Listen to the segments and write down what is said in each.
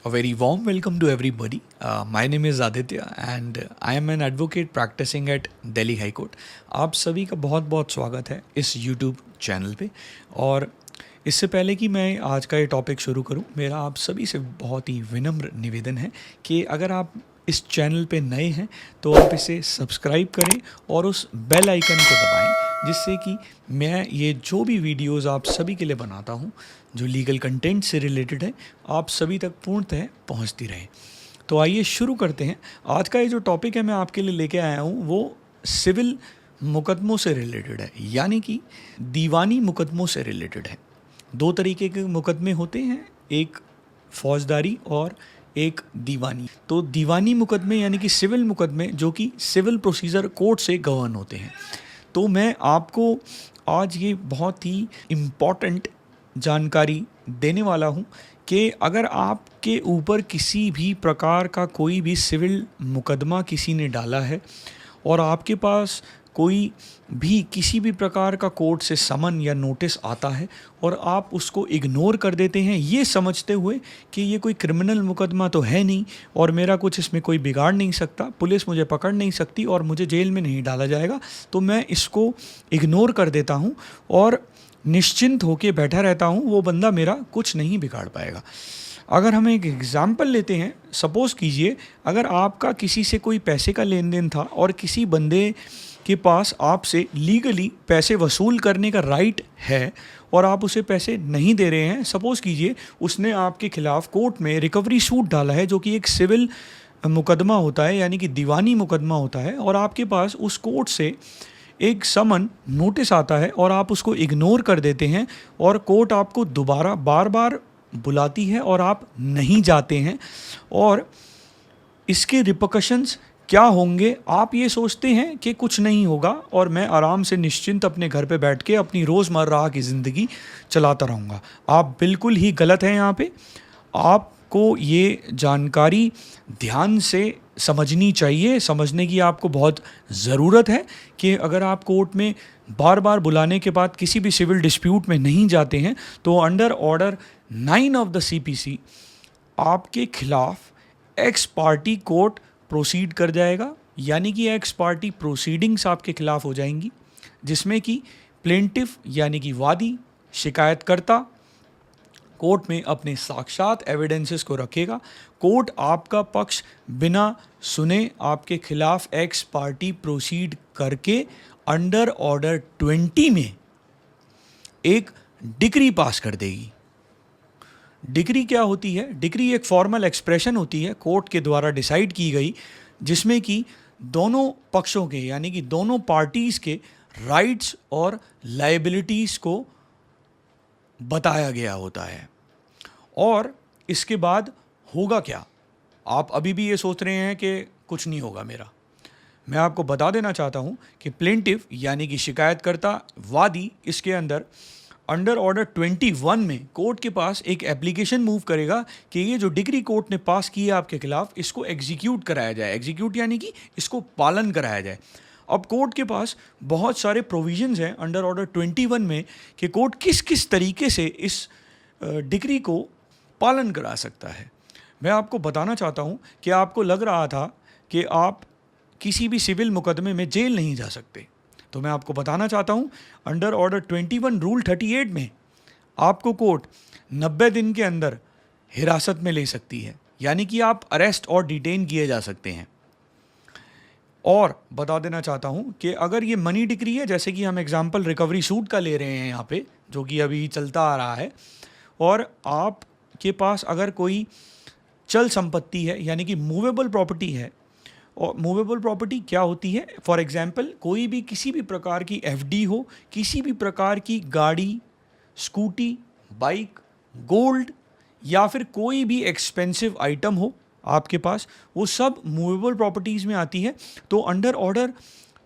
A very warm welcome to everybody. My name is Aditya and I am an advocate practicing at Delhi High Court. आप सभी का बहुत बहुत स्वागत है इस YouTube चैनल पे। और इससे पहले कि मैं आज का ये टॉपिक शुरू करूं, मेरा आप सभी से बहुत ही विनम्र निवेदन है कि अगर आप इस चैनल पे नए हैं तो आप इसे सब्सक्राइब करें और उस बेल आइकन को दबाएं, जिससे कि मैं ये जो भी वीडियोस आप सभी के लिए बनाता हूँ जो लीगल कंटेंट से रिलेटेड है, आप सभी तक पूर्णतः पहुँचती रहे। तो आइए शुरू करते हैं। आज का ये जो टॉपिक है मैं आपके लिए लेके आया हूँ वो सिविल मुकदमों से रिलेटेड है, यानी कि दीवानी मुकदमों से रिलेटेड है। दो तरीके के मुकदमे होते हैं, एक फौजदारी और एक दीवानी। तो दीवानी मुकदमे यानी कि सिविल मुकदमे जो कि सिविल प्रोसीजर कोर्ट से गवर्न होते हैं। तो मैं आपको आज ये बहुत ही इम्पॉर्टेंट जानकारी देने वाला हूँ कि अगर आपके ऊपर किसी भी प्रकार का कोई भी सिविल मुकदमा किसी ने डाला है और आपके पास कोई भी किसी भी प्रकार का कोर्ट से समन या नोटिस आता है और आप उसको इग्नोर कर देते हैं ये समझते हुए कि ये कोई क्रिमिनल मुकदमा तो है नहीं और मेरा कुछ इसमें कोई बिगाड़ नहीं सकता, पुलिस मुझे पकड़ नहीं सकती और मुझे जेल में नहीं डाला जाएगा, तो मैं इसको इग्नोर कर देता हूँ और निश्चिंत होके बैठा रहता हूँ, वो बंदा मेरा कुछ नहीं बिगाड़ पाएगा। अगर हम एक एग्ज़ाम्पल लेते हैं, सपोज़ कीजिए अगर आपका किसी से कोई पैसे का लेन देन था और किसी बंदे के पास आपसे लीगली पैसे वसूल करने का राइट है और आप उसे पैसे नहीं दे रहे हैं। सपोज़ कीजिए उसने आपके खिलाफ़ कोर्ट में रिकवरी सूट डाला है जो कि एक सिविल मुकदमा होता है, यानी कि दीवानी मुकदमा होता है, और आपके पास उस कोर्ट से एक समन नोटिस आता है और आप उसको इग्नोर कर देते हैं और कोर्ट आपको दोबारा बार बार बुलाती है और आप नहीं जाते हैं, और इसके रिपरकशंस क्या होंगे आप ये सोचते हैं कि कुछ नहीं होगा और मैं आराम से निश्चिंत अपने घर पे बैठ के अपनी रोज़मर्रा की ज़िंदगी चलाता रहूँगा। आप बिल्कुल ही गलत हैं। यहाँ पे आपको ये जानकारी ध्यान से समझनी चाहिए, समझने की आपको बहुत ज़रूरत है कि अगर आप कोर्ट में बार बार बुलाने के बाद किसी भी सिविल डिस्प्यूट में नहीं जाते हैं तो under order 9 of the CPC आपके खिलाफ एक्स पार्टी कोर्ट प्रोसीड कर जाएगा, यानी कि एक्स पार्टी प्रोसीडिंग्स आपके खिलाफ हो जाएंगी, जिसमें कि प्लेंटिफ यानी कि वादी शिकायतकर्ता कोर्ट में अपने साक्षात एविडेंसेस को रखेगा। कोर्ट आपका पक्ष बिना सुने आपके खिलाफ एक्स पार्टी प्रोसीड करके अंडर ऑर्डर 20 में एक डिक्री पास कर देगी। डिक्री क्या होती है? डिक्री एक फॉर्मल एक्सप्रेशन होती है कोर्ट के द्वारा डिसाइड की गई, जिसमें कि दोनों पक्षों के यानी कि दोनों पार्टीज़ के राइट्स और लायबिलिटीज़ को बताया गया होता है। और इसके बाद होगा क्या? आप अभी भी ये सोच रहे हैं कि कुछ नहीं होगा मेरा। मैं आपको बता देना चाहता हूँ कि प्लेंटिफ यानी कि शिकायतकर्ता वादी इसके अंडर ऑर्डर 21 में कोर्ट के पास एक एप्लीकेशन मूव करेगा कि ये जो डिग्री कोर्ट ने पास की है आपके खिलाफ, इसको एग्जीक्यूट कराया जाए। एग्जीक्यूट यानी कि इसको पालन कराया जाए। अब कोर्ट के पास बहुत सारे प्रोविजंस हैं अंडर ऑर्डर 21 में कि कोर्ट किस किस तरीके से इस डिग्री को पालन करा सकता है। मैं आपको बताना चाहता हूँ कि आपको लग रहा था कि आप किसी भी सिविल मुकदमे में जेल नहीं जा सकते, तो मैं आपको बताना चाहता हूँ अंडर ऑर्डर 21 रूल 38 में आपको कोर्ट 90 दिन के अंदर हिरासत में ले सकती है, यानी कि आप अरेस्ट और डिटेन किए जा सकते हैं। और बता देना चाहता हूँ कि अगर ये मनी डिक्री है, जैसे कि हम एग्जांपल रिकवरी सूट का ले रहे हैं यहाँ पे, जो कि अभी चलता आ रहा है, और आपके पास अगर कोई चल संपत्ति है यानी कि मूवेबल प्रॉपर्टी है, और मूवेबल प्रॉपर्टी क्या होती है? फॉर एग्जांपल कोई भी किसी भी प्रकार की FD हो, किसी भी प्रकार की गाड़ी, स्कूटी, बाइक, गोल्ड या फिर कोई भी एक्सपेंसिव आइटम हो आपके पास, वो सब मूवेबल प्रॉपर्टीज़ में आती है। तो अंडर ऑर्डर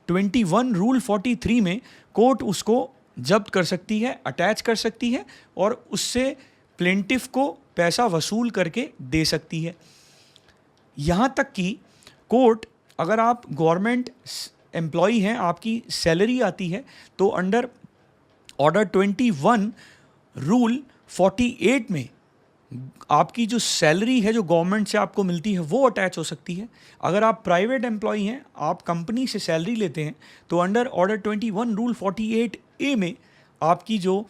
21 रूल 43 में कोर्ट उसको जब्त कर सकती है, अटैच कर सकती है और उससे प्लेंटिफ को पैसा वसूल करके दे सकती है। यहाँ तक कि कोर्ट, अगर आप गवर्नमेंट एम्प्लॉई हैं, आपकी सैलरी आती है, तो अंडर ऑर्डर 21 रूल 48 में आपकी जो सैलरी है जो गवर्नमेंट से आपको मिलती है वो अटैच हो सकती है। अगर आप प्राइवेट एम्प्लॉई हैं, आप कंपनी से सैलरी लेते हैं, तो अंडर ऑर्डर 21 रूल 48A में आपकी जो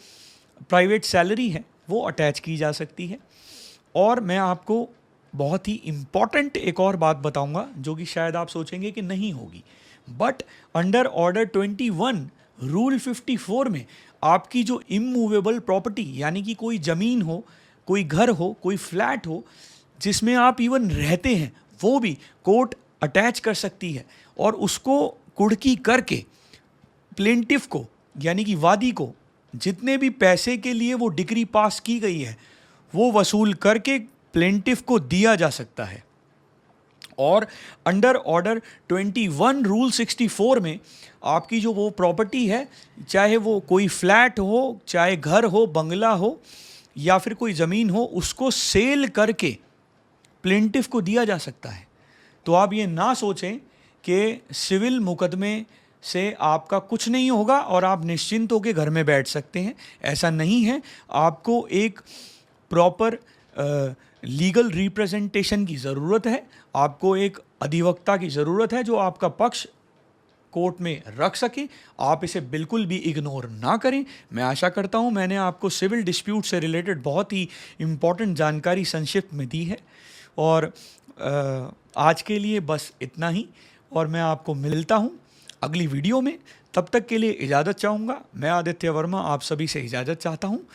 प्राइवेट सैलरी है वो अटैच की जा सकती है। और मैं आपको बहुत ही इम्पॉर्टेंट एक और बात बताऊंगा जो कि शायद आप सोचेंगे कि नहीं होगी, बट अंडर ऑर्डर 21 रूल 54 में आपकी जो इमूवेबल प्रॉपर्टी यानी कि कोई ज़मीन हो, कोई घर हो, कोई फ्लैट हो जिसमें आप इवन रहते हैं, वो भी कोर्ट अटैच कर सकती है और उसको कुड़की करके प्लेंटिफ को यानी कि वादी को जितने भी पैसे के लिए वो डिग्री पास की गई है वो वसूल करके प्लेंटिफ को दिया जा सकता है। और अंडर ऑर्डर 21 रूल 64 में आपकी जो वो प्रॉपर्टी है, चाहे वो कोई फ्लैट हो, चाहे घर हो, बंगला हो या फिर कोई ज़मीन हो, उसको सेल करके प्लेंटिफ को दिया जा सकता है। तो आप ये ना सोचें कि सिविल मुकदमे से आपका कुछ नहीं होगा और आप निश्चिंत होकर घर में बैठ सकते हैं। ऐसा नहीं है। आपको एक प्रॉपर लीगल रिप्रेजेंटेशन की ज़रूरत है, आपको एक अधिवक्ता की ज़रूरत है जो आपका पक्ष कोर्ट में रख सके। आप इसे बिल्कुल भी इग्नोर ना करें। मैं आशा करता हूं मैंने आपको सिविल डिस्प्यूट से रिलेटेड बहुत ही इम्पॉर्टेंट जानकारी संक्षिप्त में दी है। और आज के लिए बस इतना ही, और मैं आपको मिलता हूं अगली वीडियो में। तब तक के लिए इजाज़त चाहूँगा। मैं आदित्य वर्मा आप सभी से इजाज़त चाहता हूँ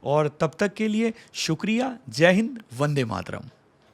और तब तक के लिए शुक्रिया। जय हिंद, वंदे मातरम।